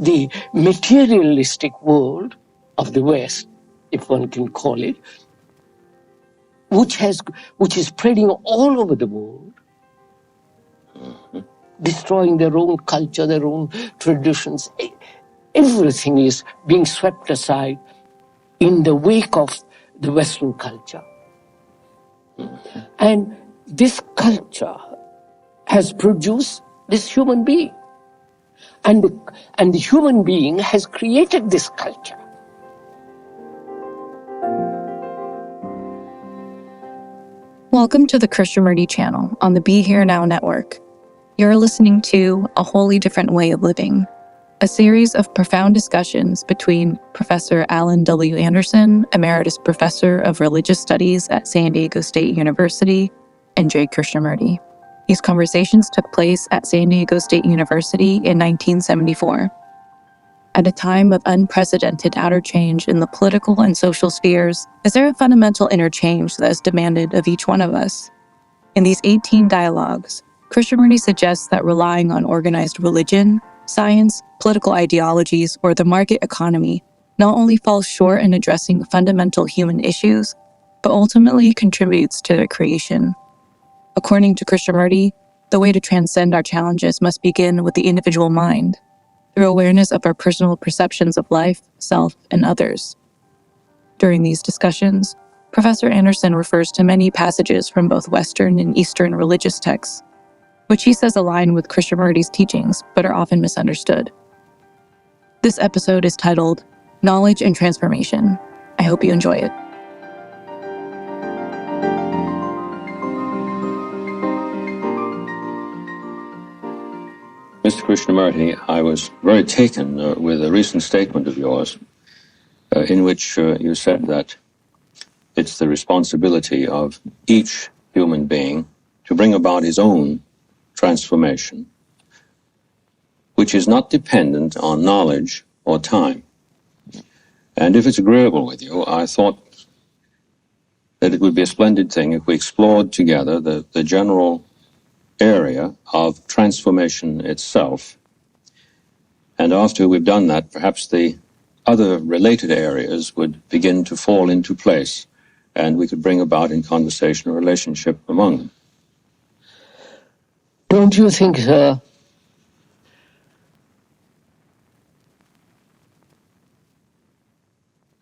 the materialistic world of the West, if one can call it, which is spreading all over the world, destroying their own culture, their own traditions. Everything is being swept aside in the wake of the Western culture. And this culture has produced this human being. And the human being has created this culture. Welcome to the Krishnamurti channel on the Be Here Now network. You're listening to A Wholly Different Way of Living, a series of profound discussions between Professor Allan W. Anderson, Emeritus Professor of Religious Studies at San Diego State University, and Jiddu Krishnamurti. These conversations took place at San Diego State University in 1974. At a time of unprecedented outer change in the political and social spheres, is there a fundamental interchange that is demanded of each one of us? In these 18 dialogues, Krishnamurti suggests that relying on organized religion, science, political ideologies, or the market economy not only falls short in addressing fundamental human issues, but ultimately contributes to their creation. According to Krishnamurti, the way to transcend our challenges must begin with the individual mind, through awareness of our personal perceptions of life, self, and others. During these discussions, Professor Anderson refers to many passages from both Western and Eastern religious texts, which he says align with Krishnamurti's teachings but are often misunderstood. This episode is titled Knowledge and Transformation. I hope you enjoy it. Mr. Krishnamurti, I was very taken with a recent statement of yours in which you said that it's the responsibility of each human being to bring about his own transformation, which is not dependent on knowledge or time. And if it's agreeable with you, I thought that it would be a splendid thing if we explored together the general area of transformation itself. And after we've done that, perhaps the other related areas would begin to fall into place, and we could bring about in conversation a relationship among them. Don't you think, sir,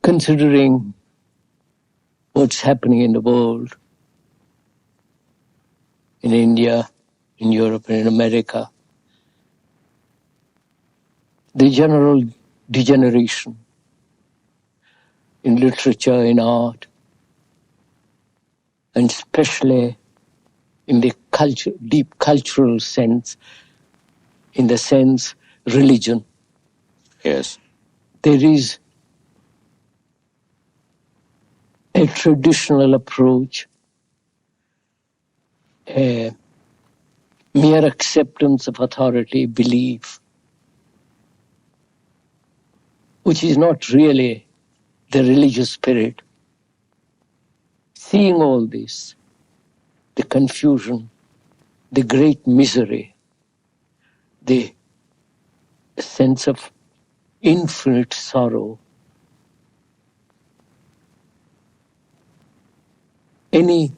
considering what's happening in the world, in India, in Europe, and in America, the general degeneration in literature, in art, and especially in the deep cultural sense, in the sense religion. Yes. There is a traditional approach, a mere acceptance of authority, belief, which is not really the religious spirit. Seeing all this, the confusion, the great misery, the sense of infinite sorrow, any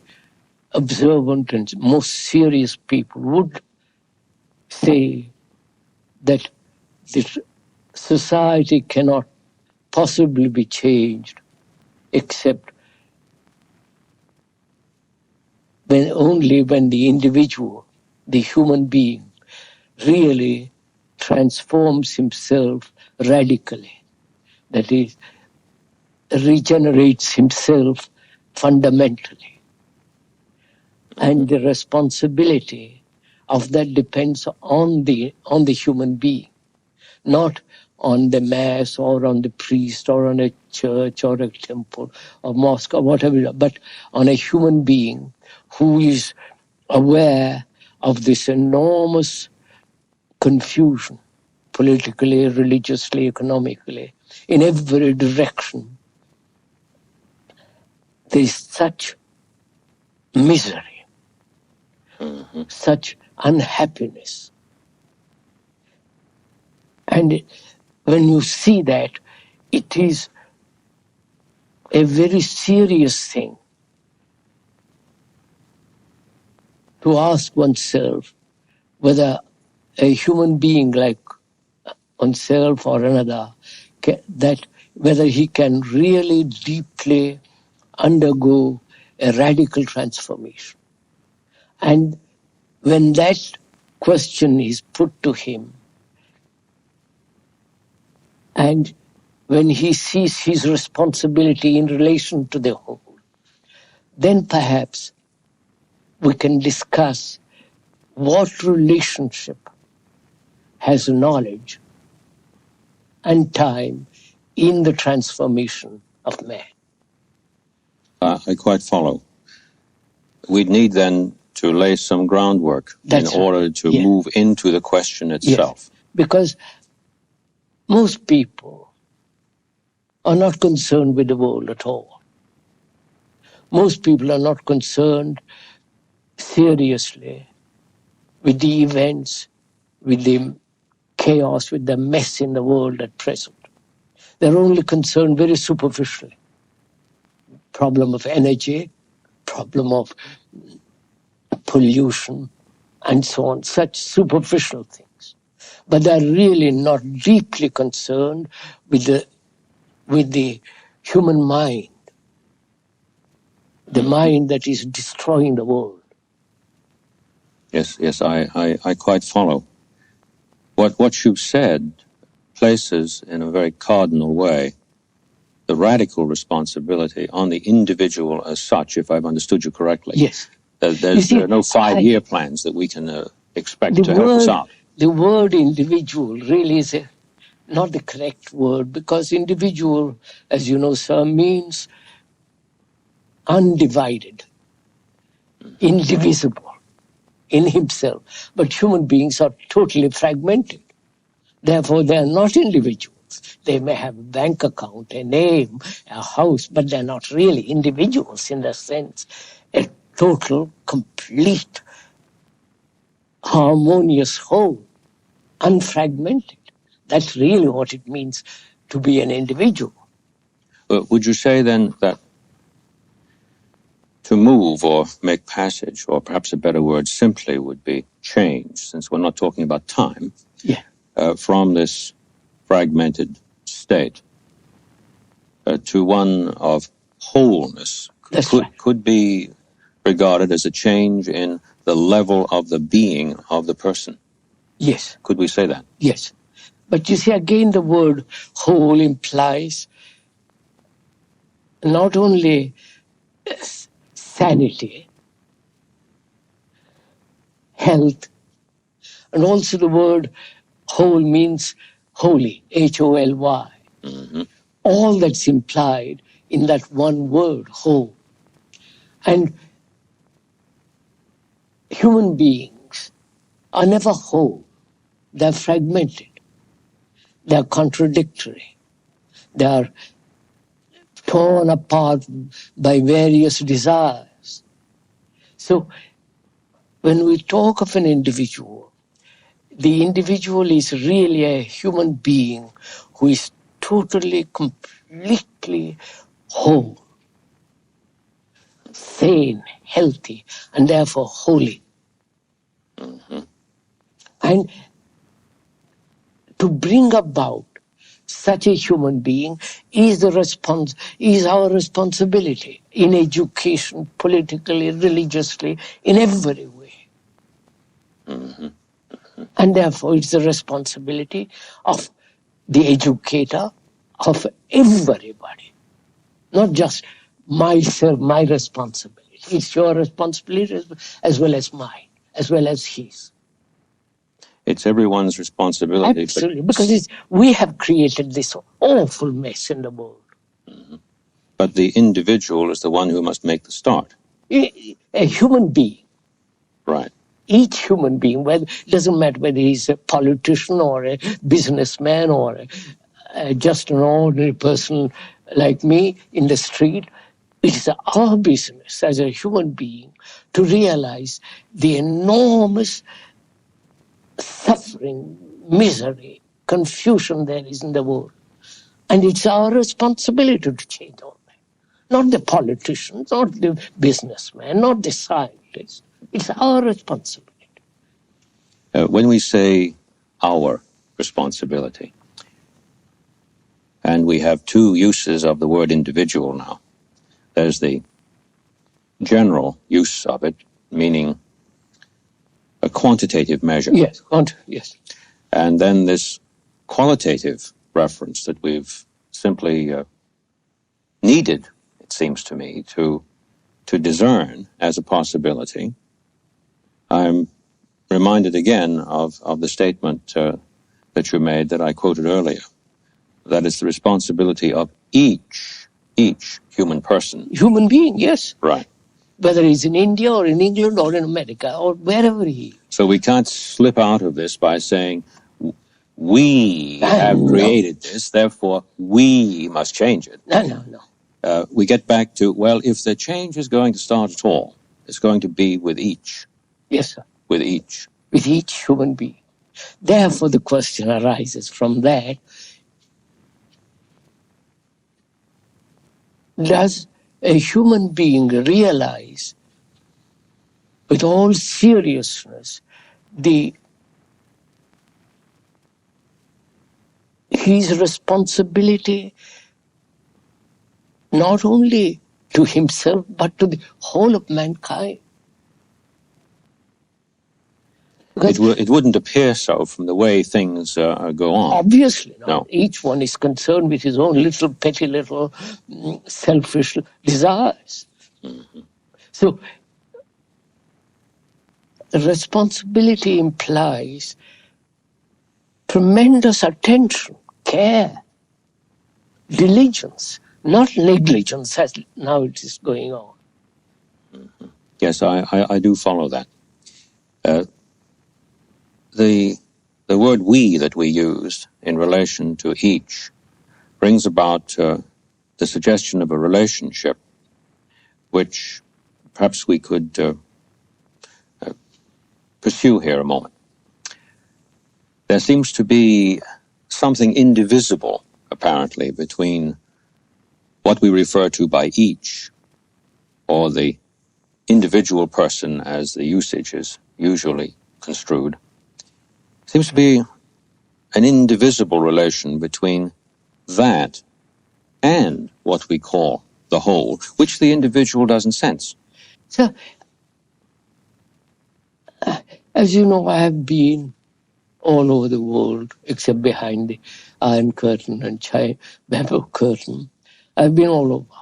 observant and most serious people would say that this society cannot possibly be changed except only when the individual, the human being, really transforms himself radically. That is, regenerates himself fundamentally. And the responsibility of that depends on the human being, not on the mass or on the priest or on a church or a temple or mosque or whatever, but on a human being who is aware of this enormous confusion, politically, religiously, economically, in every direction. There is such misery, such unhappiness. And when you see that, it is a very serious thing to ask oneself whether a human being like oneself or another, that whether he can really deeply undergo a radical transformation. And when that question is put to him, and when he sees his responsibility in relation to the whole, then perhaps we can discuss what relationship has knowledge and time in the transformation of man. I quite follow. We'd need then to lay some groundwork in order to move into the question itself. Yes. Because most people are not concerned with the world at all. Most people are not concerned seriously with the events, with the chaos, with the mess in the world at present. They're only concerned very superficially. Problem of energy, problem of pollution, and so on, such superficial things. But they're really not deeply concerned with the human mind, the mind that is destroying the world. Yes, I quite follow. What you've said places in a very cardinal way the radical responsibility on the individual as such, if I've understood you correctly. Yes. There are no 5-year plans that we can expect to help us out. The word individual really is not the correct word, because individual, as you know, sir, means undivided, indivisible in himself. But human beings are totally fragmented. Therefore, they are not individuals. They may have a bank account, a name, a house, but they're not really individuals in the sense. A total, complete, harmonious whole, unfragmented. That's really what it means to be an individual. Would you say then that to move or make passage, or perhaps a better word simply would be change, since we're not talking about time, from this fragmented state to one of wholeness could be regarded as a change in the level of the being of the person? Yes. Could we say that? Yes. But you see, again, the word whole implies not only sanity, health, and also the word whole means holy, Holy. Mm-hmm. All that's implied in that one word, whole. And human beings are never whole. They're fragmented. They're contradictory. They're torn apart by various desires. So when we talk of an individual, the individual is really a human being who is totally, completely whole, sane, healthy, and therefore holy. Mm-hmm. And to bring about such a human being is our responsibility in education, politically, religiously, in every way. Mm-hmm. And therefore it's the responsibility of the educator, of everybody, not just myself, my responsibility. It's your responsibility as well as mine, as well as his. It's everyone's responsibility. Absolutely, because we have created this awful mess in the world. Mm-hmm. But the individual is the one who must make the start. A human being. Right. Each human being, it doesn't matter whether he's a politician or a businessman or just an ordinary person like me in the street, it's our business as a human being to realize the enormous suffering, misery, confusion there is in the world. And it's our responsibility to change all that. Not the politicians, not the businessmen, not the scientists. It's our responsibility. When we say our responsibility, and we have two uses of the word individual now. There's the general use of it, meaning a quantitative measure. Yes, yes. And then this qualitative reference that we've simply needed, it seems to me, to discern as a possibility. I'm reminded again of the statement that you made that I quoted earlier, that it's the responsibility of each human person. Human being, yes. Right. Whether he's in India or in England or in America or wherever he is. So we can't slip out of this by saying, we have created this, therefore we must change it. No. We get back to, well, if the change is going to start at all, it's going to be with each. Yes, sir. With each. With each human being. Therefore, the question arises from that. Does a human being realize with all seriousness his responsibility not only to himself but to the whole of mankind? It wouldn't appear so from the way things go on. Obviously not. No. Each one is concerned with his own petty little selfish desires. Mm-hmm. So responsibility implies tremendous attention, care, diligence, not negligence as now it is going on. Mm-hmm. Yes, I do follow that. The word we that we used in relation to each brings about the suggestion of a relationship which perhaps we could pursue here a moment. There seems to be something indivisible, apparently, between what we refer to by each, or the individual person as the usage is usually construed. Seems to be an indivisible relation between that and what we call the whole, which the individual doesn't sense. So, as you know, I have been all over the world, except behind the Iron Curtain and Bamboo Curtain. I've been all over.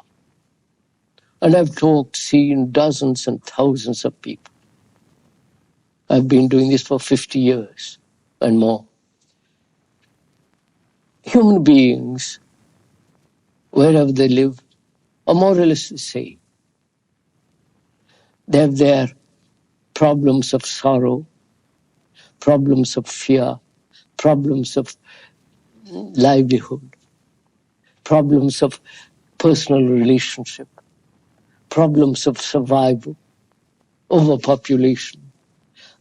And I've seen dozens and thousands of people. I've been doing this for 50 years and more. Human beings, wherever they live, are more or less the same. They have their problems of sorrow, problems of fear, problems of livelihood, problems of personal relationship, problems of survival, overpopulation,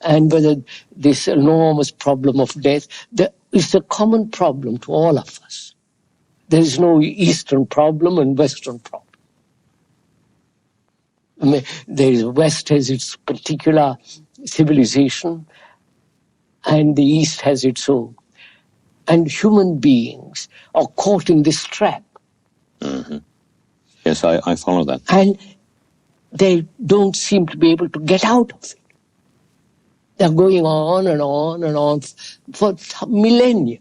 and whether this enormous problem of death, is a common problem to all of us. There is no Eastern problem and Western problem. The West has its particular civilization, and the East has its own. And human beings are caught in this trap. Mm-hmm. Yes, I follow that. And they don't seem to be able to get out of it. They're going on and on and on for millennia.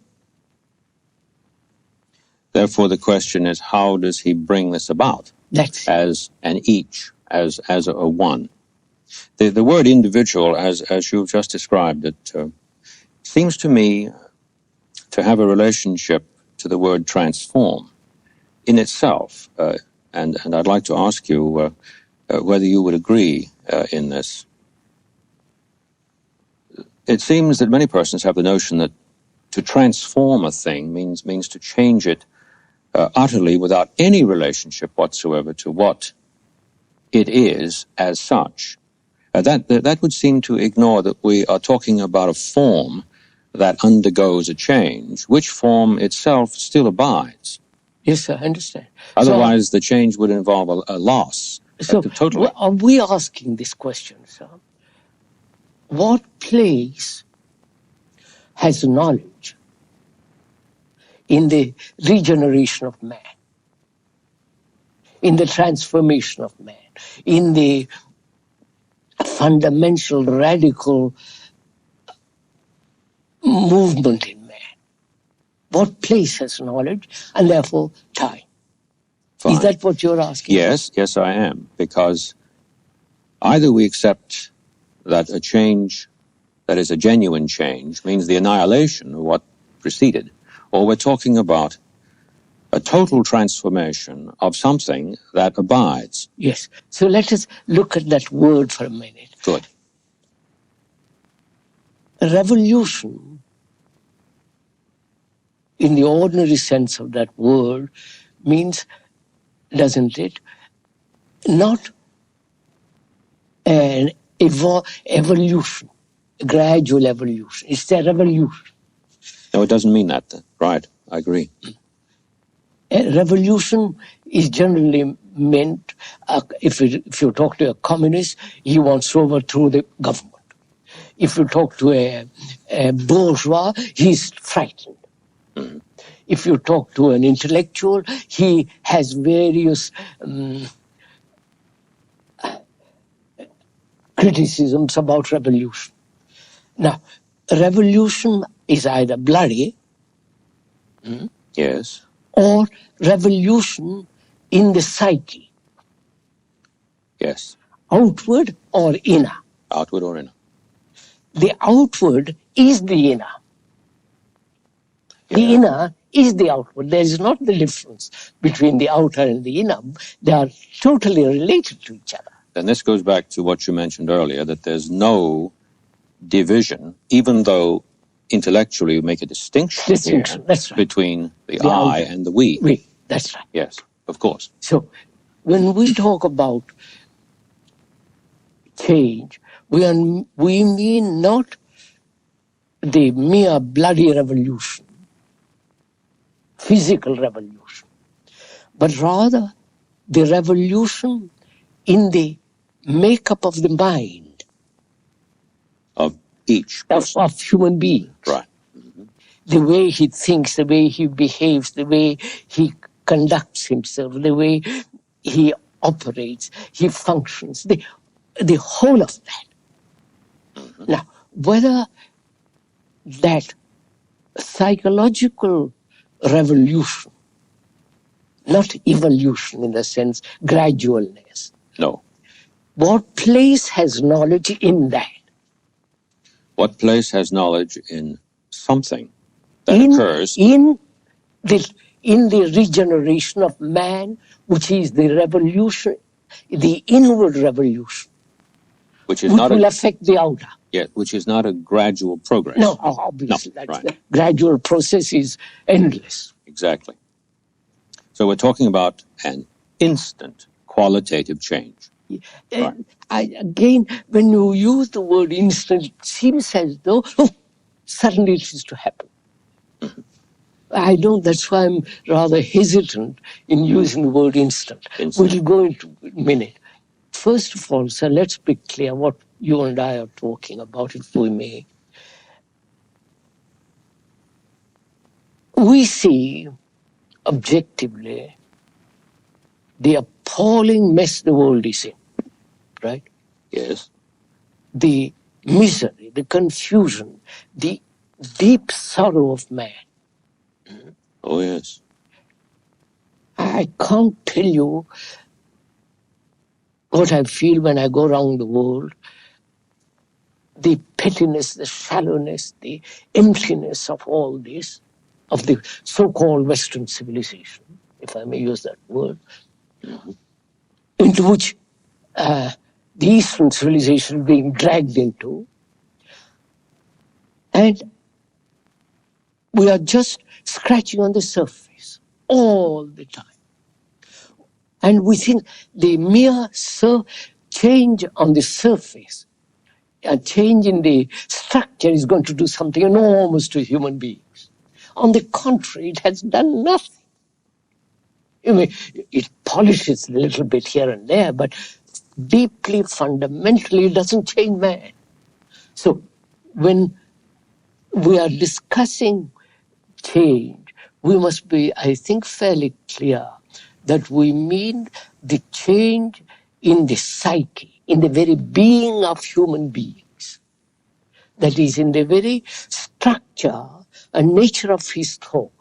Therefore, the question is, how does he bring this about? As an each, as a one. The word individual, as you've just described it, seems to me to have a relationship to the word transform in itself. And I'd like to ask you whether you would agree in this. It seems that many persons have the notion that to transform a thing means to change it utterly without any relationship whatsoever to what it is as such. That would seem to ignore that we are talking about a form that undergoes a change, which form itself still abides. Yes, sir, I understand. Otherwise, the change would involve a loss. So, Totally. are we asking this question, sir? What place has knowledge in the regeneration of man, in the transformation of man, in the fundamental, radical movement in man? What place has knowledge and therefore time? Fine. Is that what you're asking? Yes, yes, I am. Because either we accept that a change that is a genuine change means the annihilation of what preceded, or we're talking about a total transformation of something that abides. Yes. So let us look at that word for a minute. Good. A revolution, in the ordinary sense of that word, means, doesn't it, not an evolution, a gradual evolution. It's a revolution. No, it doesn't mean that. Right, I agree. A revolution is generally meant, if you talk to a communist, he wants to overthrow the government. If you talk to a bourgeois, he's frightened. Mm-hmm. If you talk to an intellectual, he has various criticisms about revolution. Now, revolution is either bloody, yes, or revolution in the psyche. Yes. Outward or inner. Outward or inner. The outward is the inner. The inner is the outward. There is not the difference between the outer and the inner. They are totally related to each other. And this goes back to what you mentioned earlier, that there's no division, even though intellectually you make a distinction here, that's right, between the I and the we. We, that's right. Yes, of course. So when we talk about change, we mean not the mere bloody revolution, physical revolution, but rather the revolution in the makeup of the mind of each of human beings. Right. The way he thinks, the way he behaves, the way he conducts himself, the way he operates, he functions, the whole of that. Now, whether that psychological revolution, not evolution in the sense gradualness. No. What place has knowledge in that? What place has knowledge in something that occurs? In the regeneration of man, which is the revolution, the inward revolution, which will affect the outer. Yeah, which is not a gradual progress. No, obviously. No, that's right. The gradual process is endless. Exactly. So we're talking about an instant qualitative change. Right. Again, when you use the word instant, it seems as though suddenly it is to happen. That's why I'm rather hesitant in using the word instant. We'll go into a minute. First of all, sir, let's be clear what you and I are talking about, if we may. We see objectively the appalling mess the world is in, right? Yes. The misery, the confusion, the deep sorrow of man. Oh, yes. I can't tell you what I feel when I go around the world. The pettiness, the shallowness, the emptiness of all this, of the so-called Western civilization, if I may use that word, into which the Eastern civilization is being dragged into. And we are just scratching on the surface all the time. And we think the mere change on the surface a change in the structure is going to do something enormous to human beings. On the contrary, it has done nothing. I mean, it polishes a little bit here and there, but deeply, fundamentally, it doesn't change man. So when we are discussing change, we must be, I think, fairly clear that we mean the change in the psyche, in the very being of human beings. That is, in the very structure and nature of his thought.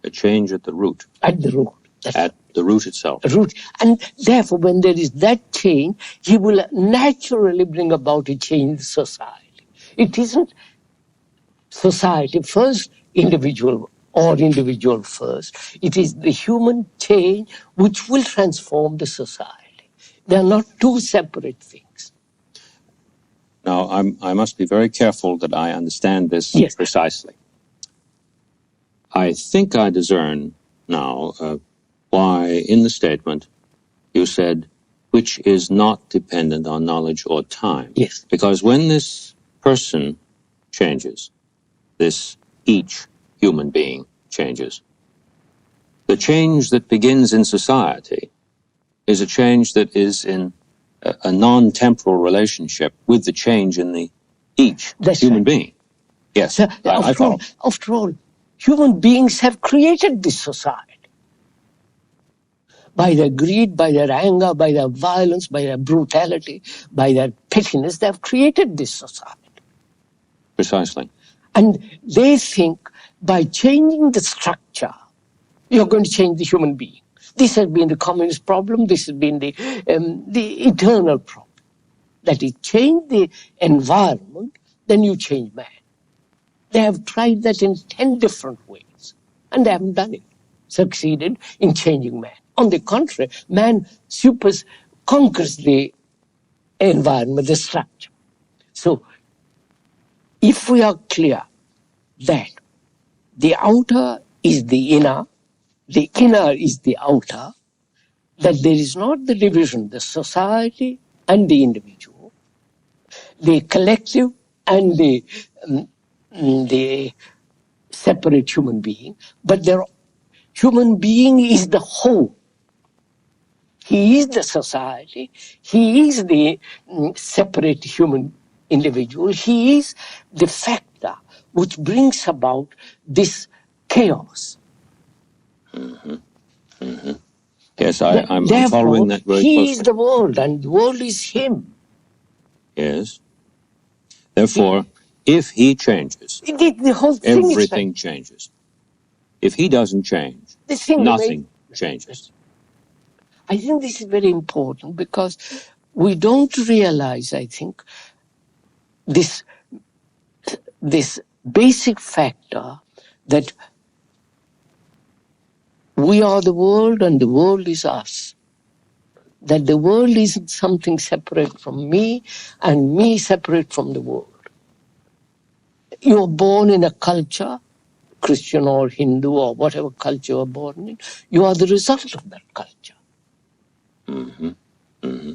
A change at the root. At the root. At the root itself. Root. And therefore, when there is that change, he will naturally bring about a change in society. It isn't society first, individual or individual first. It is the human change which will transform the society. They are not two separate things. Now, I must be very careful that I understand this precisely. I think I discern now why in the statement you said, which is not dependent on knowledge or time. Yes. Because when this person changes, this each human being changes, the change that begins in society is a change that is in a non-temporal relationship with the change in the each human being. Yes, so, I follow. After all, human beings have created this society. By their greed, by their anger, by their violence, by their brutality, by their pettiness, they have created this society. Precisely. And they think by changing the structure, you're going to change the human being. This has been the communist problem. This has been the eternal problem. That is, change the environment, then you change man. They have tried that in 10 different ways, and they haven't done it, succeeded in changing man. On the contrary, man conquers the environment, the structure. So, if we are clear that the outer is the inner is the outer, that there is not the division, the society and the individual, the collective and the separate human being, but the human being is the whole. He is the society, he is the separate human individual, he is the factor which brings about this chaos. Mm-hmm. Mm-hmm. Yes, I'm following that very closely. He is the world and the world is him. Yes. Therefore, if he changes, the whole thing everything changes. If he doesn't change, nothing changes. I think this is very important because we don't realize, I think, this basic factor that we are the world and the world is us. That the world isn't something separate from me and me separate from the world. You're born in a culture, Christian or Hindu or whatever culture you're born in, you are the result of that culture. Mm-hmm. Mm-hmm.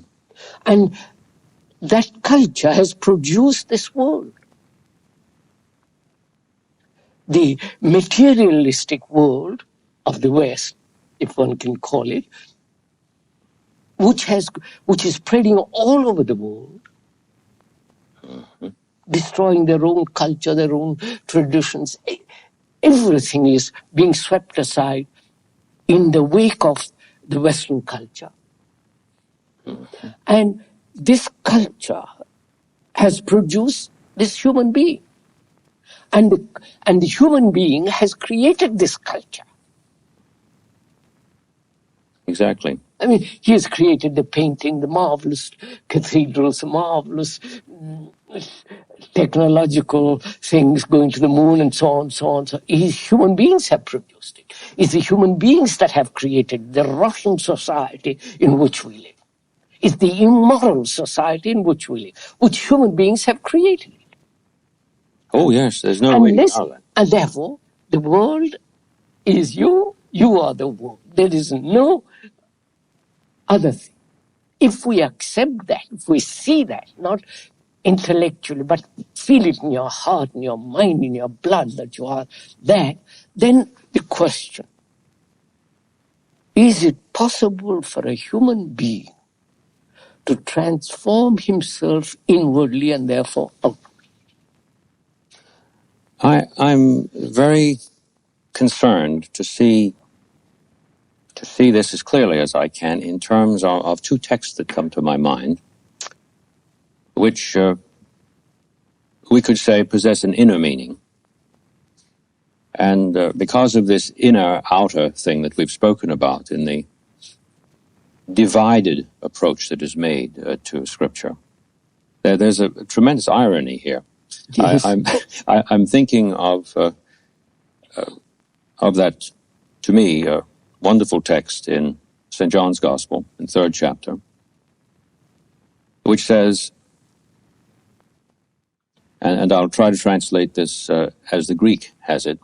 And that culture has produced this world. The materialistic world of the West, if one can call it, which is spreading all over the world, mm-hmm. destroying their own culture, their own traditions. Everything is being swept aside in the wake of the Western culture. Mm-hmm. And this culture has produced this human being. And the human being has created this culture. Exactly. I mean, he has created the painting, the marvelous cathedrals, marvelous technological things going to the moon and so on, so on. So human beings have produced it. It's the human beings that have created the Russian society in which we live. It's the immoral society in which we live, which human beings have created it. Oh, yes, there's no way to know that. And therefore, the world is you, you are the world. There is no other thing. If we accept that, if we see that, not intellectually, but feel it in your heart, in your mind, in your blood that you are that, then the question, is it possible for a human being to transform himself inwardly and therefore outwardly? I'm very concerned to see this as clearly as I can in terms of two texts that come to my mind, which we could say possess an inner meaning. And because of this inner-outer thing that we've spoken about in the divided approach that is made to Scripture, there's a tremendous irony here. Yes. I'm thinking of that, to me, wonderful text in St. John's Gospel, in 3rd chapter, which says, and I'll try to translate this as the Greek has it,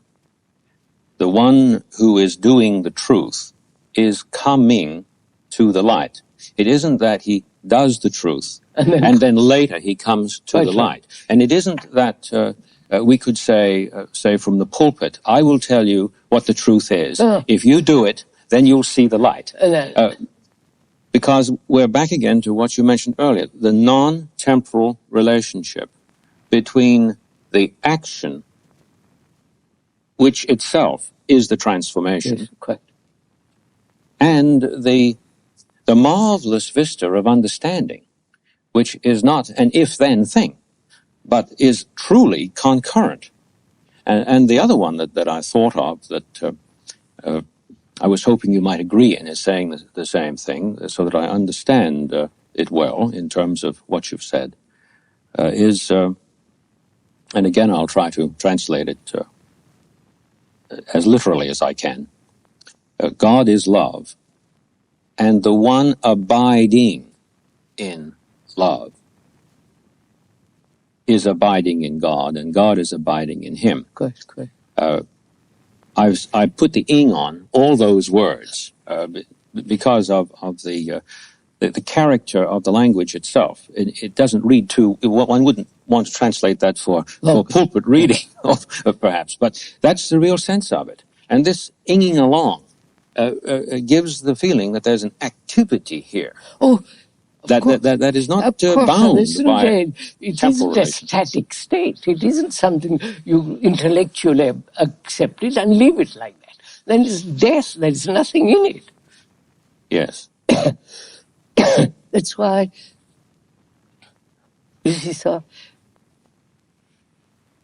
the one who is doing the truth is coming to the light. It isn't that he does the truth, and then later he comes to the light. And it isn't that we could say from the pulpit, I will tell you what the truth is. If you do it, then you'll see the light. Because we're back again to what you mentioned earlier, the non-temporal relationship between the action, which itself is the transformation, Yes, correct. and the marvelous vista of understanding, which is not an if-then thing, but is truly concurrent. And the other one that I thought of that I was hoping you might agree in is saying the same thing, so that I understand it well in terms of what you've said, is, and again I'll try to translate it as literally as I can. God is love, and the one abiding in love is abiding in God, and God is abiding in him. Correct. I put the ing on all those words because of the character of the language itself. It doesn't read too. One wouldn't want to translate that for pulpit reading, perhaps, but that's the real sense of it. And this inging along gives the feeling that there's an activity here. That is not bound by it isn't a static state. It isn't something you intellectually accept it and leave it like that. Then it's death. There's nothing in it. Yes. That's why, you see, sir,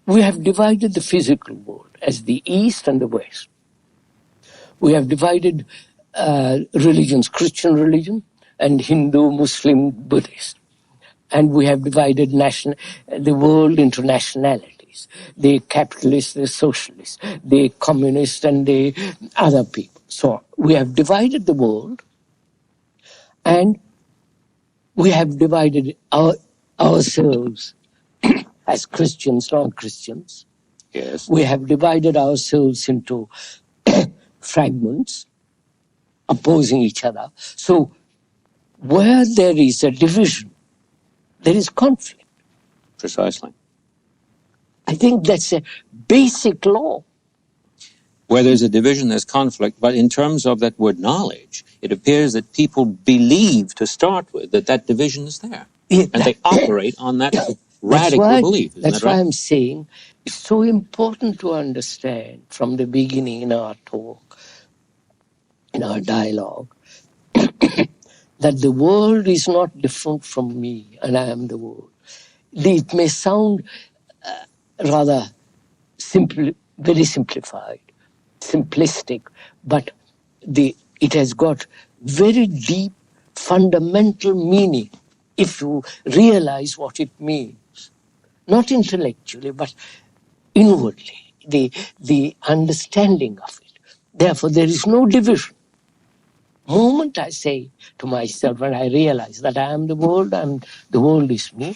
we have divided the physical world as the East and the West. We have divided religions, Christian religion, and Hindu, Muslim, Buddhist. And we have divided the world into nationalities. The capitalists, the socialists, the communists, and the other people. So we have divided the world, and we have divided ourselves as Christians, non-Christians. Yes. We have divided ourselves into fragments, opposing each other. So where there is a division, there is conflict. Precisely. I think that's a basic law. Where there's a division, there's conflict, but in terms of that word knowledge, it appears that people believe to start with that division is there. Yeah, and they operate on that radical belief. That's that right? why I'm saying it's so important to understand from the beginning in our talk, in our dialogue, that the world is not different from me and I am the world. It may sound rather simple, very simplified, simplistic, but it has got very deep, fundamental meaning if you realize what it means. Not intellectually, but inwardly, the understanding of it. Therefore, there is no division. The moment I say to myself, when I realize that I am the world and the world is me,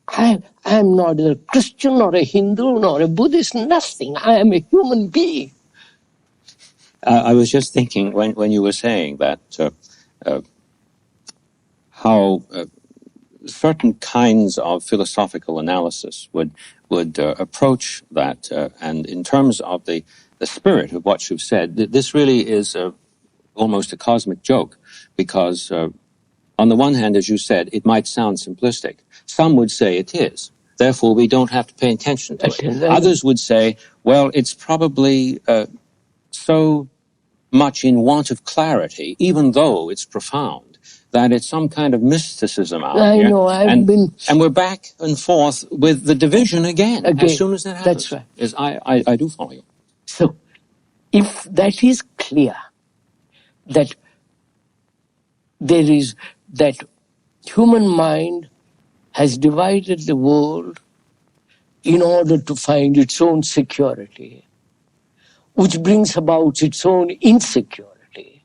I am not a Christian nor a Hindu nor a Buddhist, nothing. I am a human being. I was just thinking when you were saying that how certain kinds of philosophical analysis would approach that. And in terms of the spirit of what you've said, this really is almost a cosmic joke, because on the one hand, as you said, it might sound simplistic. Some would say it is. Therefore, we don't have to pay attention to it. Others would say, well, it's probably so much in want of clarity, even though it's profound, that it's some kind of mysticism out I here. know, and we're back and forth with the division again. As soon as that happens. That's right. Yes, I do follow you. So, if that is clear, that there is, that human mind has divided the world in order to find its own security, which brings about its own insecurity.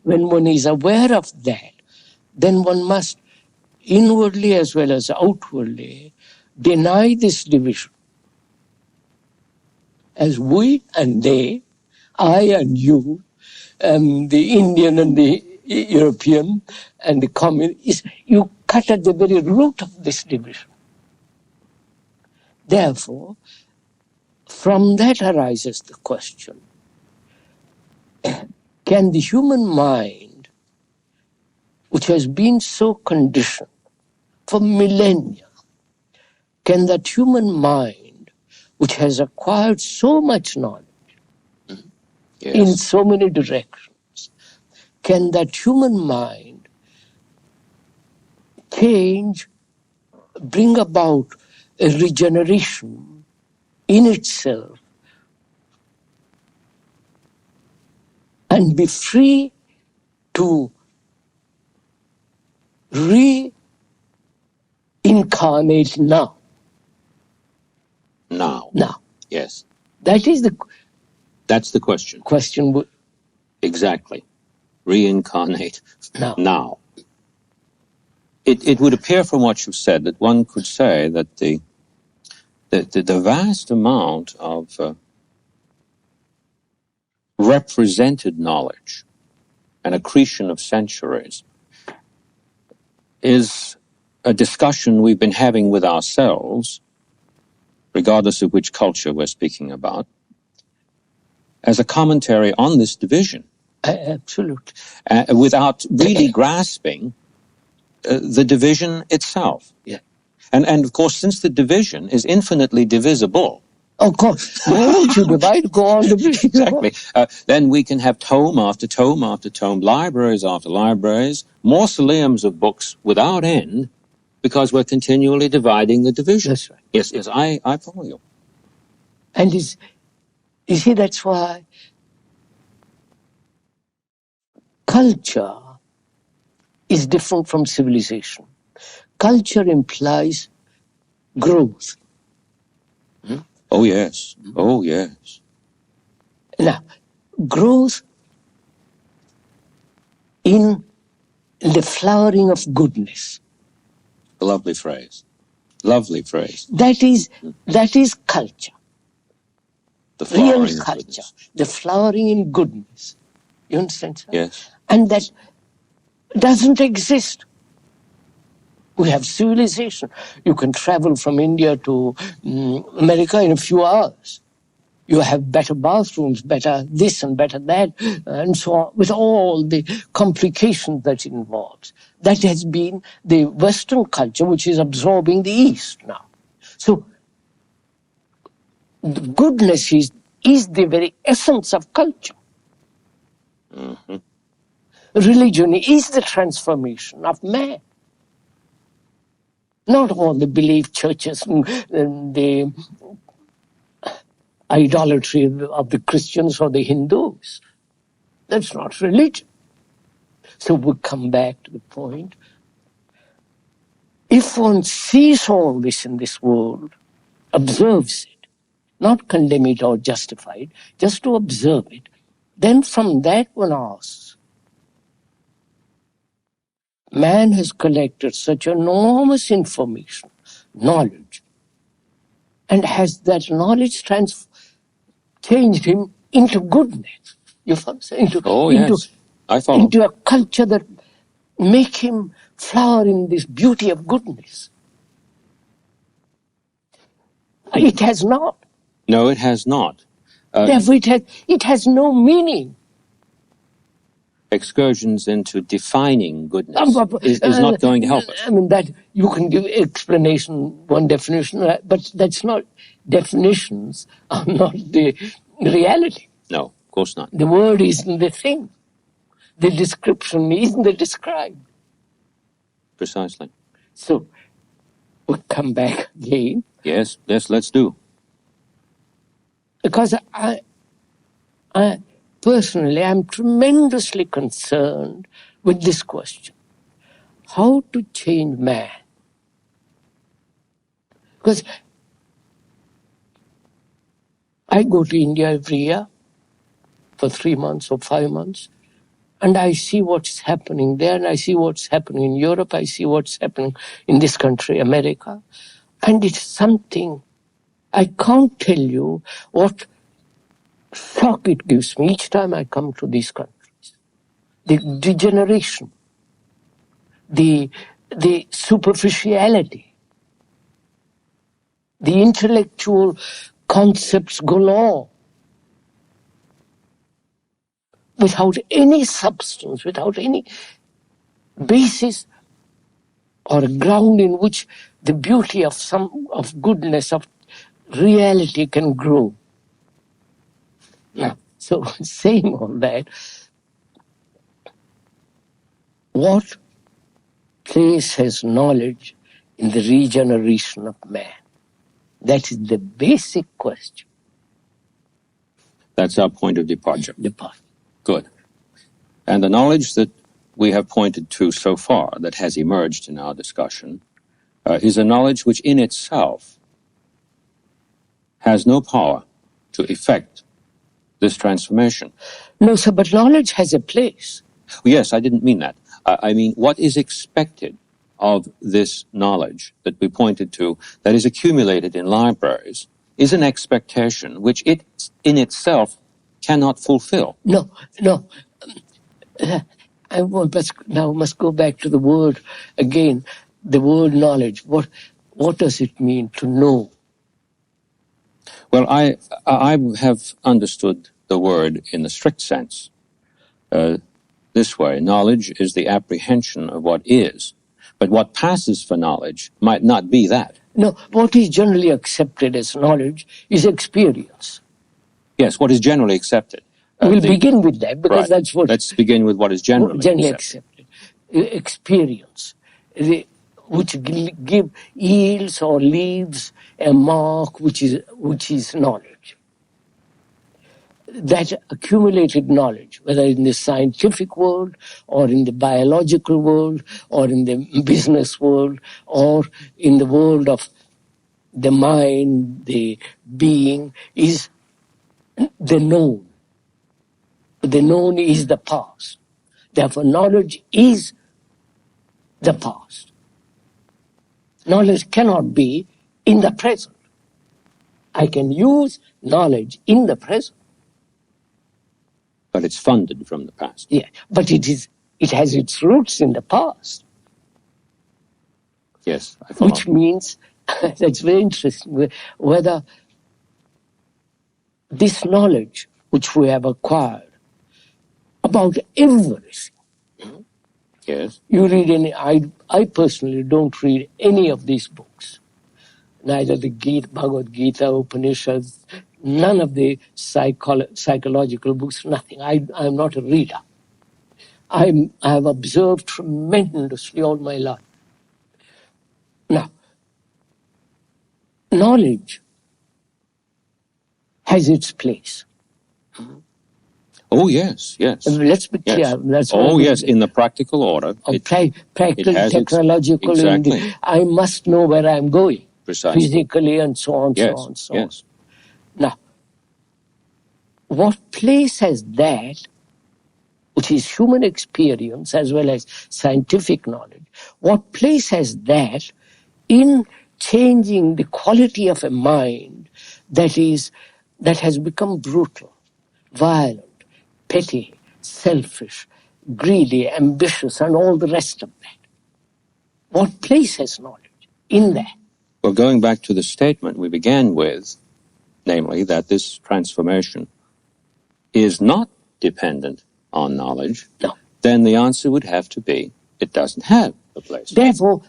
When one is aware of that, then one must inwardly as well as outwardly deny this division. As we and they, I and you, the Indian and the European and the communist, you cut at the very root of this division. Therefore, from that arises the question, can the human mind, which has been so conditioned for millennia, can that human mind, which has acquired so much knowledge in so many directions, can that human mind change, bring about a regeneration in itself, and be free to reincarnate now? Now. Yes. That's the question. Exactly. Reincarnate now. It would appear from what you've said that one could say that the vast amount of represented knowledge and accretion of centuries is a discussion we've been having with ourselves, regardless of which culture we're speaking about, as a commentary on this division. Absolutely. Without really grasping the division itself. Yeah. And of course, since the division is infinitely divisible. Of course. Why don't you divide? Go on division. Exactly. Then we can have tome after tome after tome, libraries after libraries, mausoleums of books without end, because we're continually dividing the division. That's right. Yes, I follow you. And you see, that's why culture is different from civilization. Culture implies growth. Oh, yes. Oh, yes. Now, growth in the flowering of goodness. Lovely phrase. Lovely phrase. That is culture. The flowering real culture. Goodness. The flowering in goodness. You understand, sir? Yes. And that doesn't exist. We have civilization. You can travel from India to America in a few hours. You have better bathrooms, better this and better that, and so on, with all the complications that it involves. That has been the Western culture, which is absorbing the East now. So, the goodness is the very essence of culture. Mm-hmm. Religion is the transformation of man. Not all the belief churches and the idolatry of the Christians or the Hindus. That's not religion. So we come back to the point. If one sees all this in this world, observes it, not condemn it or justify it, just to observe it, then from that one asks, man has collected such enormous information, knowledge, and has that knowledge changed him into goodness. You follow? Yes. I follow. Into a culture that make him flower in this beauty of goodness. It has not. No, it has not. Therefore, it has no meaning. Excursions into defining goodness is not going to help us. I mean, that you can give explanation, one definition, but that's not, definitions are not the reality. No, of course not. The word isn't the thing. The description isn't the described. Precisely. So, we'll come back again. Yes, let's do. Because I personally, I'm tremendously concerned with this question. How to change man? Because I go to India every year for 3 months or 5 months, and I see what's happening there, and I see what's happening in Europe, I see what's happening in this country, America, and it's something, I can't tell you what shock it gives me each time I come to these countries. The degeneration, the superficiality, the intellectual concepts galore, without any substance, without any basis or ground in which the beauty of goodness, of reality can grow. Now, so saying all that, what place has knowledge in the regeneration of man? That is the basic question. That's our point of departure. Good. And the knowledge that we have pointed to so far that has emerged in our discussion is a knowledge which in itself has no power to effect this transformation. No, sir, but knowledge has a place. Yes, I didn't mean that. I mean, what is expected of this knowledge that we pointed to that is accumulated in libraries is an expectation which it in itself cannot fulfill. No. I must go back to the word again, the word knowledge. What does it mean to know? Well, I have understood the word in the strict sense this way. Knowledge is the apprehension of what is, but what passes for knowledge might not be that. No, what is generally accepted as knowledge is experience. Yes, what is generally accepted. We'll begin with that, because right. that's what... Let's begin with what is generally accepted. Experience, which yields or leaves a mark which is knowledge. That accumulated knowledge, whether in the scientific world or in the biological world or in the business world or in the world of the mind, the being, is the known. The known is the past. Therefore, knowledge is the past. Knowledge cannot be in the present. I can use knowledge in the present. But it's funded from the past. Yeah, but it has its roots in the past. Yes, I follow. Which means, that's very interesting, whether this knowledge which we have acquired about everything. Yes. You read any, I personally don't read any of these books. Neither the Gita, Bhagavad Gita, Upanishads, none of the psychological books, nothing. I'm not a reader. I have observed tremendously all my life. Now, knowledge has its place. Oh, yes. Let's be clear. Yes. That's yes, in the practical order. Practical, technological. Exactly. I must know where I'm going. Precisely. Physically and so on, yes. so on, so on. Now, what place has that, which is human experience as well as scientific knowledge, what place has that in changing the quality of a mind that has become brutal, violent, petty, selfish, greedy, ambitious, and all the rest of that. What place has knowledge in that? Well, going back to the statement we began with, namely that this transformation is not dependent on knowledge, No. then the answer would have to be it doesn't have a place. Therefore,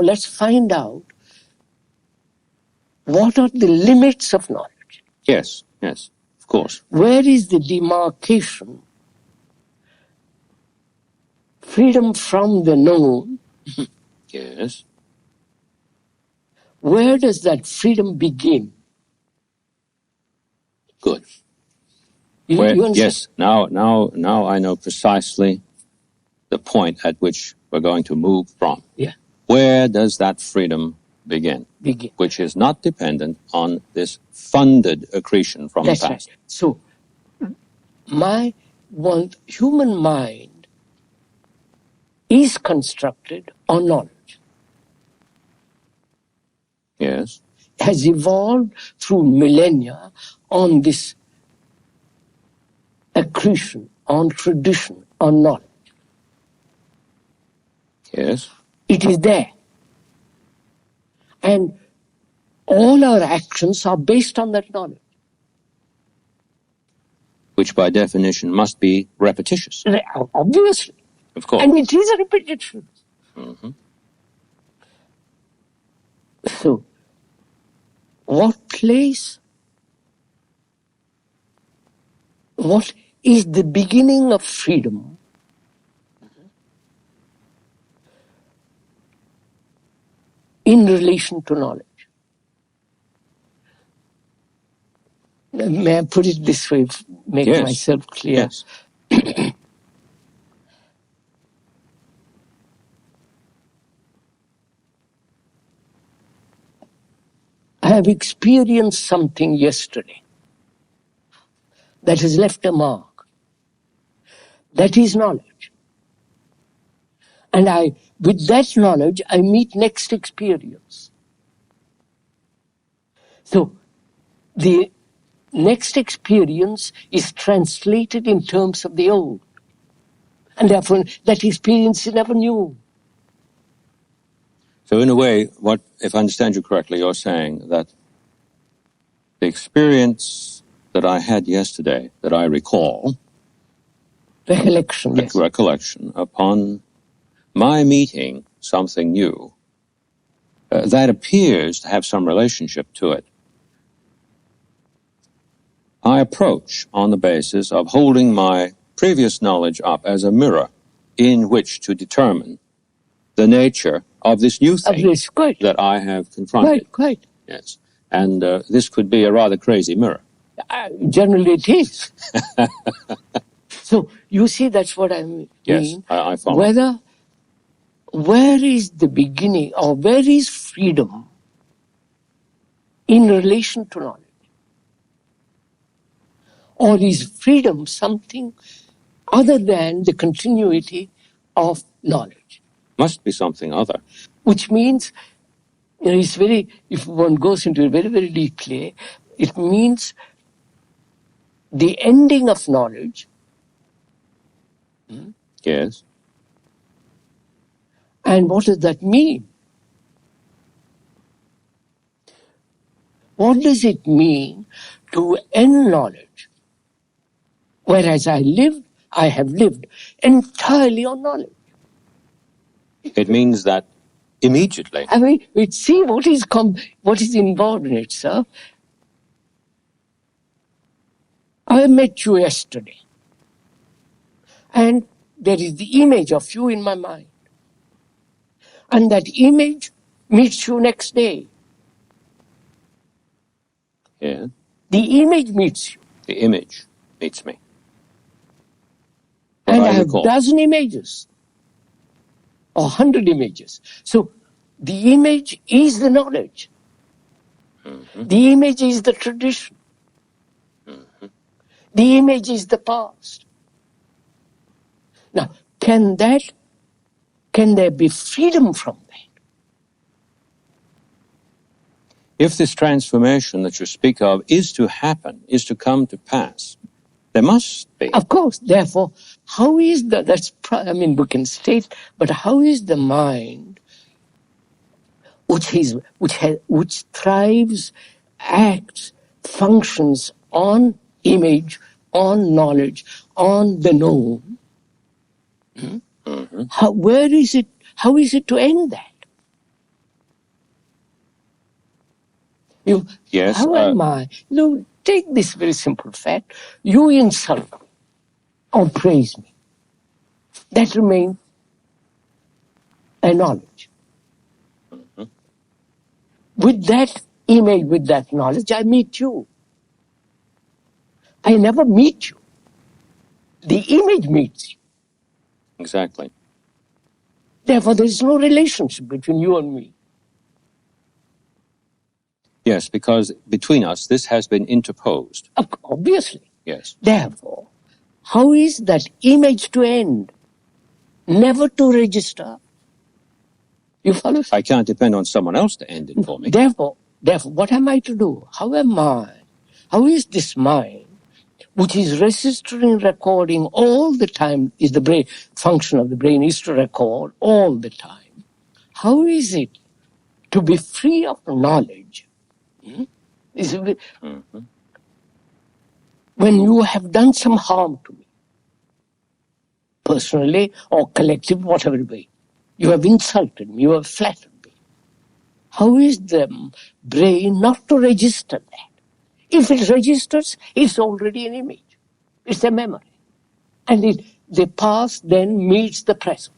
let's find out what are the limits of knowledge. Yes, of course. Where is the demarcation? Freedom from the known. Yes. Where does that freedom begin? Good. You understand? Yes, now I know precisely the point at which we're going to move from. Yeah. Where does that freedom begin? Which is not dependent on this funded accretion from That's the past. Right. So, human mind is constructed on knowledge. Yes. Has evolved through millennia on this accretion, on tradition, on knowledge. Yes. It is there. And all our actions are based on that knowledge. Which by definition must be repetitious. Obviously. Of course. And it is a repetition. Mm-hmm. So, what is the beginning of freedom? In relation to knowledge. May I put it this way, make myself clear? Yes. I have experienced something yesterday that has left a mark. That is knowledge. And with that knowledge, I meet next experience. So, the next experience is translated in terms of the old. And therefore, that experience is never new. So in a way, if I understand you correctly, you're saying that the experience that I had yesterday, that I recall, recollection, upon my meeting something new, that appears to have some relationship to it. I approach on the basis of holding my previous knowledge up as a mirror in which to determine the nature of this new thing that I have confronted. Quite. Yes. And this could be a rather crazy mirror. Generally it is. So, you see, that's what I mean. Yes, I follow. Where is the beginning, or where is freedom in relation to knowledge? Or is freedom something other than the continuity of knowledge? Must be something other. Which means, if one goes into it very, very deeply, it means the ending of knowledge. Yes. And what does that mean? What does it mean to end knowledge? Whereas I have lived entirely on knowledge. It means that immediately. I mean, see what is involved in it, sir. I met you yesterday. And there is the image of you in my mind. And that image meets you next day. Yeah. The image meets you. The image meets me. And I have a dozen images. Or 100 images. So, the image is the knowledge. Mm-hmm. The image is the tradition. Mm-hmm. The image is the past. Now, can there be freedom from that? If this transformation that you speak of is to happen, is to come to pass, There must be. Of course. Therefore, how is we can state, but how is the mind which thrives, acts, functions on image, on knowledge, on the known? Where is it? How is it to end that? Yes. How am I? Take this very simple fact. You insult me or praise me. That remains a knowledge. With that image, with that knowledge, I meet you. I never meet you. The image meets you. Exactly. Therefore, there is no relationship between you and me. Yes, because between us, this has been interposed. Obviously. Yes. Therefore, how is that image to end? Never to register. You follow? I can't depend on someone else to end it for me. Therefore, what am I to do? How am I? How is this mind, which is registering, recording all the time, is the brain function of the brain is to record all the time. How is it to be free of knowledge? When you have done some harm to me, personally or collective, whatever way, you have insulted me, you have flattered me. How is the brain not to register that? If it registers, it's already an image. It's a memory. And the past then meets the present.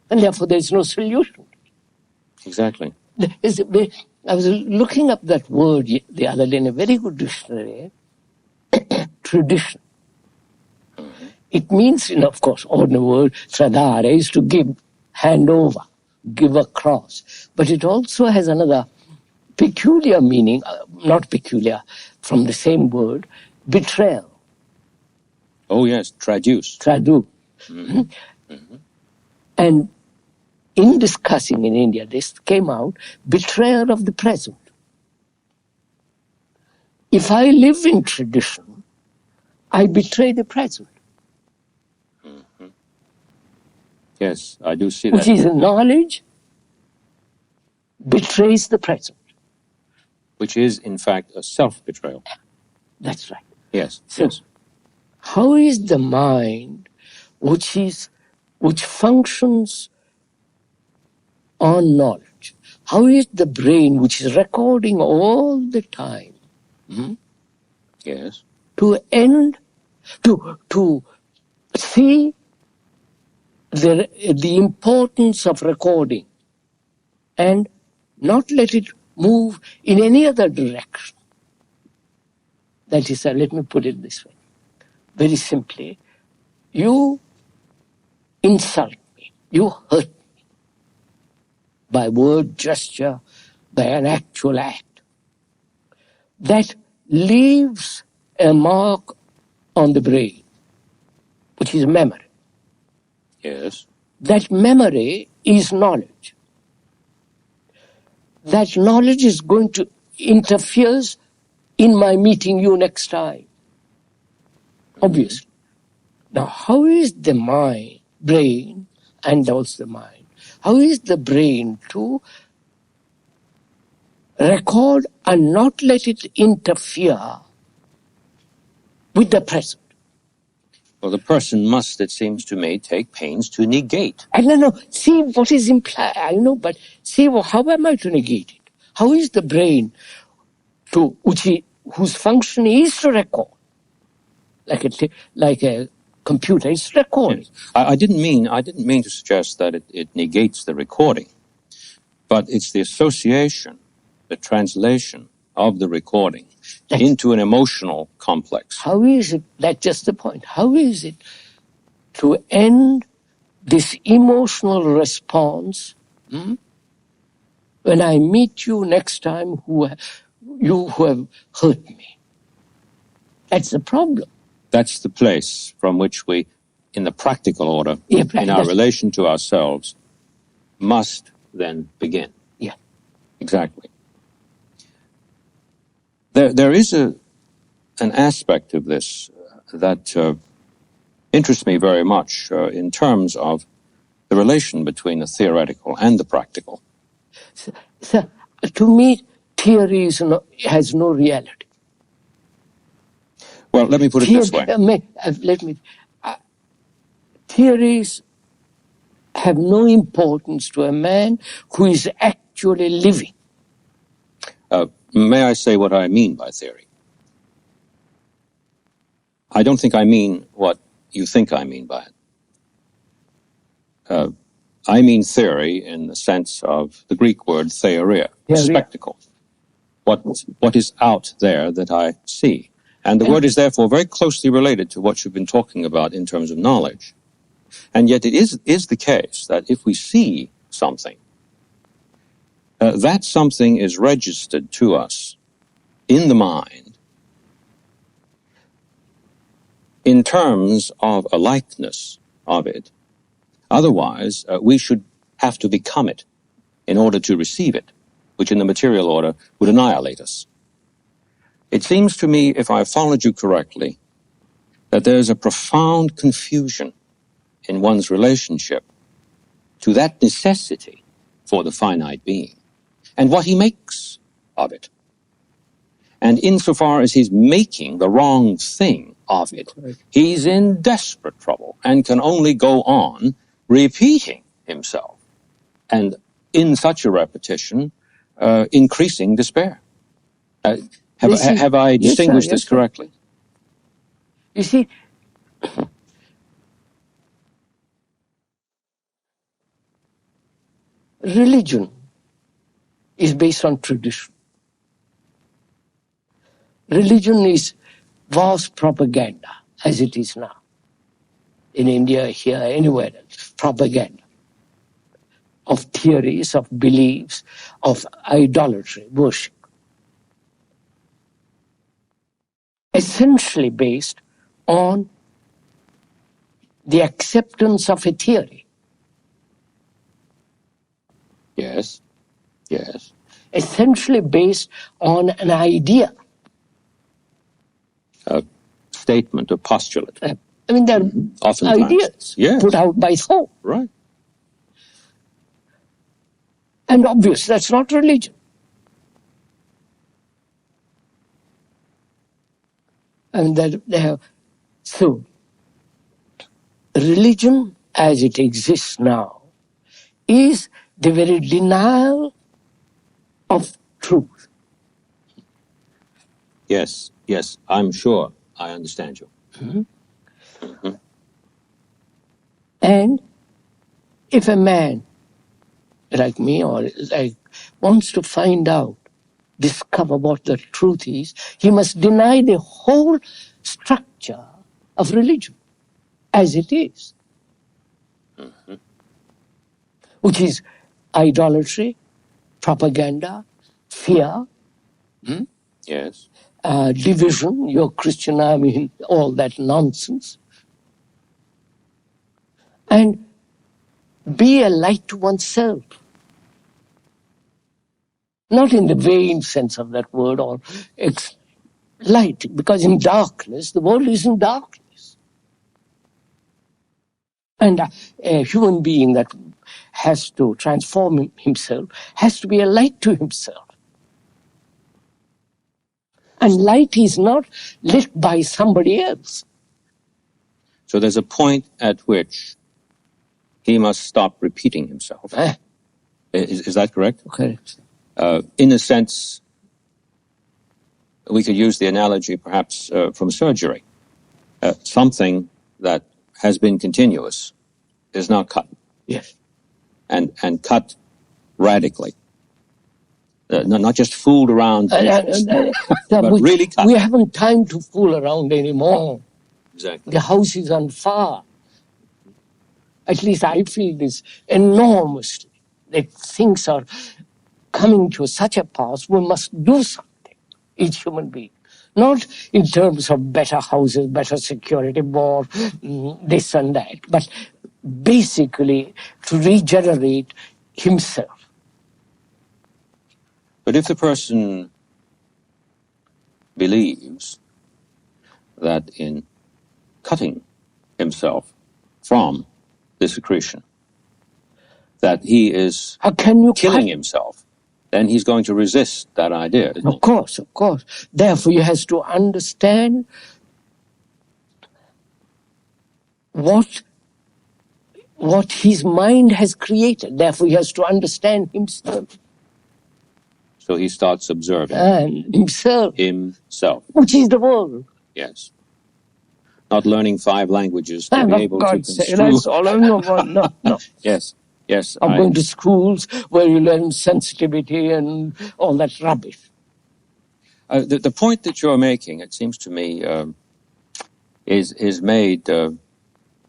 And therefore there is no solution. Exactly. I was looking up that word the other day in a very good dictionary, tradition. It means, of course, ordinary word, tradare, is to give, hand over, give across. But it also has another peculiar meaning, not peculiar, from the same word, betrayal. Oh, yes, traduce. Tradu. And in discussing in India, this came out, betrayal of the present. If I live in tradition, I betray the present. Yes, I do see that. Which is knowledge, betrays the present. Which is, in fact, a self-betrayal. That's right. Yes, So, yes. how is the mind which functions on knowledge? How is the brain which is recording all the time? Yes. To see the importance of recording and not let it move in any other direction. That is, let me put it this way. Very simply, you insult me, you hurt me by word, gesture, by an actual act. That leaves a mark on the brain, which is memory. Yes. That memory is knowledge. That knowledge is going to interfere in my meeting you next time. Obviously. Now, how is the brain, and also the mind, how is the brain to record and not let it interfere with the present? Well, the person must, it seems to me, take pains to negate. I don't know. See what is implied. I know, but see how am I to negate it? How is the brain whose function is to record, like a computer is recording? Yes. I didn't mean to suggest that it negates the recording, but it's the association, the translation of the recording into an emotional complex. How is it? That's just the point. How is it to end this emotional response when I meet you next time, you who have hurt me? That's the problem. That's the place from which we, in the practical order, in our relation to ourselves, must then begin. Yeah. Exactly. There is a an aspect of this that interests me very much in terms of the relation between the theoretical and the practical. So, to me, theory has no reality. Well, let me put it this way. Theories have no importance to a man who is actually living. May I say what I mean by theory? I don't think I mean what you think I mean by it. I mean theory in the sense of the Greek word theoria, a spectacle. What is out there that I see. And the word is therefore very closely related to what you've been talking about in terms of knowledge. And yet it is the case that if we see something, that something is registered to us in the mind in terms of a likeness of it. Otherwise, we should have to become it in order to receive it, which in the material order would annihilate us. It seems to me, if I followed you correctly, that there is a profound confusion in one's relationship to that necessity for the finite being and what he makes of it. And insofar as he's making the wrong thing of it, he's in desperate trouble and can only go on repeating himself. And in such a repetition, increasing despair. Have I distinguished this correctly? You see, religion is based on tradition. Religion is vast propaganda, as it is now. In India, here, anywhere else, propaganda of theories, of beliefs, of idolatry, worship. Essentially based on the acceptance of a theory. Yes, yes. Essentially based on an idea. A statement, a postulate. I mean, they're ideas put out by thought. Right. And obvious, that's not religion. And so, religion as it exists now is the very denial of truth. Yes, yes, I'm sure I understand you. Mm-hmm. Mm-hmm. And if a man like me or like wants to find out, discover what the truth is, he must deny the whole structure of religion as it is, mm-hmm. which is idolatry, propaganda, fear, yes, division, you're Christian, I mean, all that nonsense. And be a light to oneself. Not in the vain sense of that word, or light, because in darkness, the world is in darkness. And a human being that has to transform himself has to be a light to himself. And light is not lit by somebody else. So there's a point at which he must stop repeating himself. Is that correct? Correct. In a sense, we could use the analogy perhaps from surgery. Something that has been continuous is now cut. Yes. And cut radically. Not just fooled around, but really cut. We haven't time to fool around anymore. Exactly. The house is on fire. At least I feel this enormously, that things are coming to such a pass, we must do something, each human being. Not in terms of better houses, better security, more this and that, but basically to regenerate himself. But if the person believes that in cutting himself from this accretion, that he is How can you killing himself, then he's going to resist that idea, isn't he? Of course, of course. Therefore, he has to understand what his mind has created. Therefore, he has to understand himself. So he starts observing And himself, which is the world. Yes. Not learning 5 languages to And be of able God's to sake, construe. that's all I know about. No. Yes, yes. I'm going to schools where you learn sensitivity and all that rubbish. The point that you're making, it seems to me, is made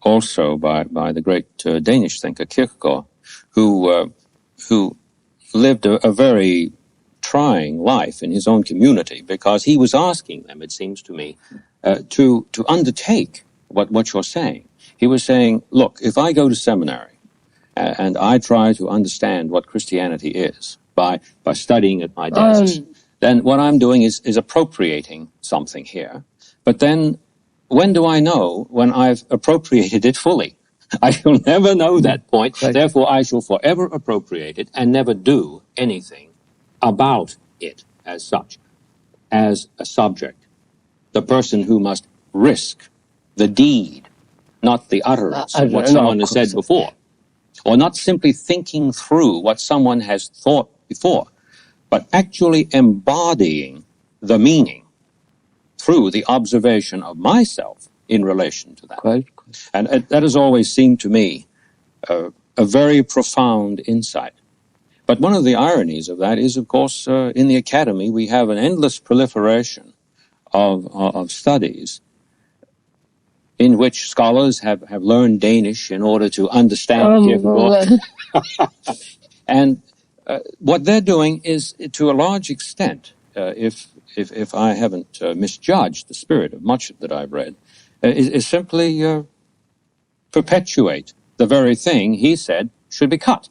also by the great Danish thinker Kierkegaard, who lived a very trying life in his own community, because he was asking them, it seems to me, to undertake what you're saying. He was saying, look, if I go to seminary and I try to understand what Christianity is by studying at my desk, then what I'm doing is appropriating something here. But then when do I know when I've appropriated it fully? I shall never know that point. Right. Therefore, I shall forever appropriate it and never do anything about it as such, as a subject. The person who must risk the deed, not the utterance of what someone has said before, or not simply thinking through what someone has thought before, but actually embodying the meaning through the observation of myself in relation to that. Quite. And that has always seemed to me a very profound insight. But one of the ironies of that is, of course, in the academy, we have an endless proliferation of studies in which scholars have learned Danish in order to understand Kierkegaard. And what they're doing is, to a large extent, if I haven't misjudged the spirit of much that I've read, is simply perpetuate the very thing he said should be cut.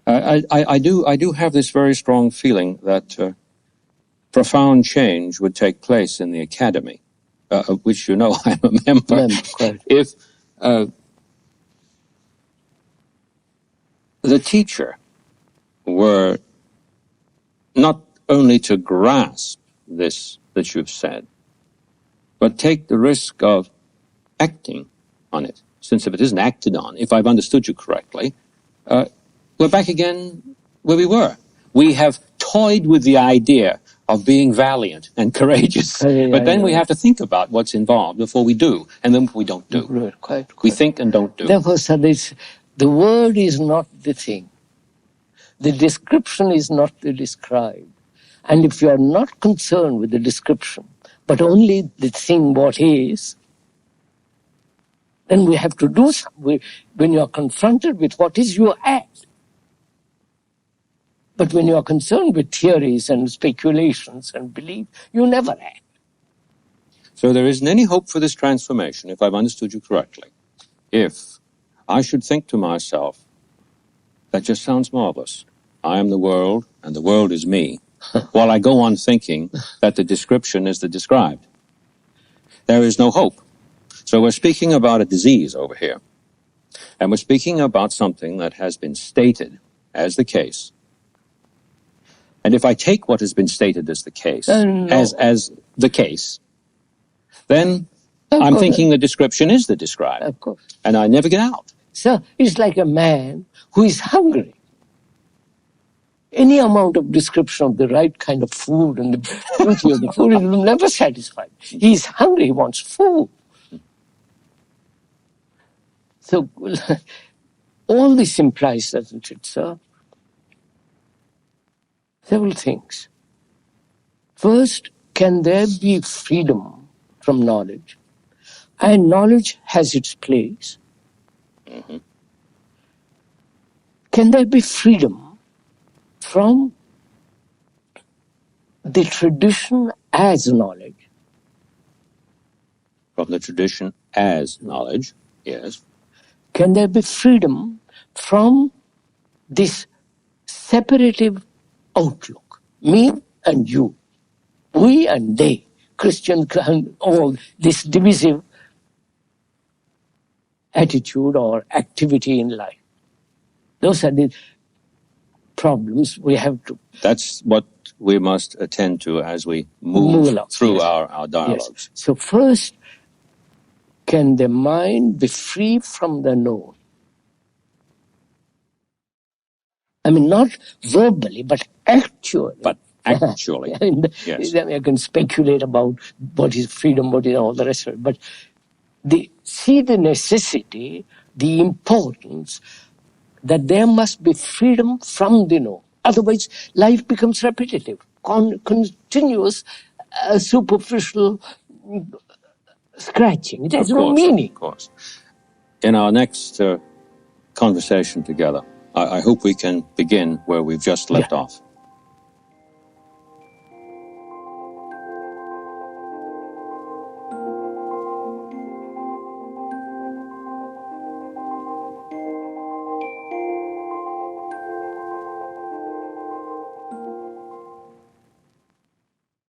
I do have this very strong feeling that profound change would take place in the academy, of which you know I'm a member. If the teacher were not only to grasp this that you've said, but take the risk of acting on it, since if it isn't acted on, if I've understood you correctly, we're back again where we were. We have toyed with the idea of being valiant and courageous, but then we have to think about what's involved before we do, and then we don't do. Quite. We think and don't do. Therefore, sir, the word is not the thing. The description is not the described. And if you are not concerned with the description, but only the thing what is, then we have to do something. When you are confronted with what is, you act. But when you are concerned with theories and speculations and belief, you never act. So there isn't any hope for this transformation, if I've understood you correctly. If I should think to myself, that just sounds marvelous. I am the world, and the world is me, while I go on thinking that the description is the described. There is no hope. So we're speaking about a disease over here, and we're speaking about something that has been stated as the case. And if I take what has been stated as the case, as the case, then I'm thinking the description is the described. Of course. And I never get out. So it's like a man who is hungry. Any amount of description of the right kind of food and the beauty of the food will never satisfy. He's hungry, he wants food. So all this implies, doesn't it, sir? Several things. First, can there be freedom from knowledge? And knowledge has its place. Mm-hmm. Can there be freedom from the tradition as knowledge? From the tradition as knowledge, yes. Can there be freedom from this separative outlook? Me and you, we and they, Christian, all this divisive attitude or activity in life. Those are the problems we have to. That's what we must attend to as we move along through our dialogues. Yes. So first, can the mind be free from the known? I mean, not verbally, but actually. Yes. I can speculate about what is freedom, what is all the rest of it. But see the necessity, the importance that there must be freedom from the known. Otherwise, life becomes repetitive, continuous, superficial scratching. It has no meaning. Of course. In our next conversation together, I hope we can begin where we've just left off.